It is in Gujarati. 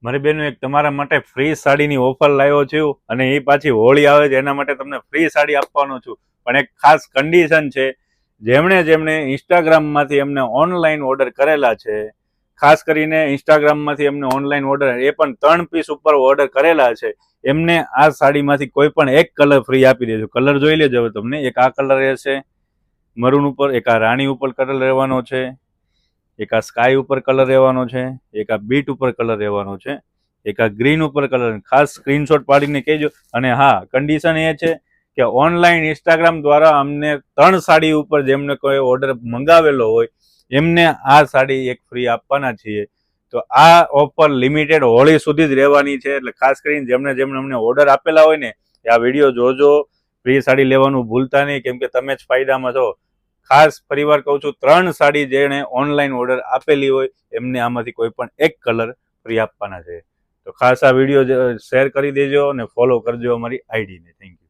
મારી બેનો એક તમારા માટે ફ્રી સાડીની ઓફર લાવ્યો છું અને એ પાછી હોળી આવે છે એના માટે તમને ફ્રી સાડી આપવાનો છું. પણ એક ખાસ કન્ડિશન છે, જેમણે ઇન્સ્ટાગ્રામમાંથી એમને ઓનલાઈન ઓર્ડર કરેલા છે, ખાસ કરીને ઇન્સ્ટાગ્રામમાંથી એમને ઓનલાઈન ઓર્ડર એ પણ 3 પીસ ઉપર ઓર્ડર કરેલા છે, એમને આ સાડીમાંથી કોઈ પણ એક કલર ફ્રી આપી દેજો. કલર જોઈ લેજો હવે તમને. એક આ કલર રહેશે મરૂન ઉપર, એક આ રાણી ઉપર કલર રહેવાનો છે, એક આ સ્કાય ઉપર કલર રહેવાનો છે, એક આ બીટ ઉપર કલર રહેવાનો છે, એક આ ગ્રીન ઉપર કલર. ખાસ સ્ક્રીનશોટ પાડીને કહેજો. અને હા, કન્ડિશન એ છે કે ઓનલાઈન ઇન્સ્ટાગ્રામ દ્વારા અમને 3 સાડી ઉપર જેમને કોઈ ઓર્ડર મંગાવેલો હોય એમને આ સાડી એક ફ્રી આપવાના છીએ. તો આ ઓફર લિમિટેડ હોળી સુધી જ રહેવાની છે. એટલે ખાસ કરીને જેમને અમને ઓર્ડર આપેલા હોય ને એ આ વિડીયો જોજો. ફ્રી સાડી લેવાનું ભૂલતા નહીં, કેમ કે તમે જ ફાયદામાં છો. ખાસ ફરીવાર કહું છું, 3 સાડી જેણે ઓનલાઈન ઓર્ડર આપેલી હોય એમને આમાંથી કોઈ પણ એક કલર ફ્રી આપવાના છે. તો ખાસ આ વિડીયો શેર કરી દેજો અને ફોલો કરજો અમારી આઈડીને. Thank you.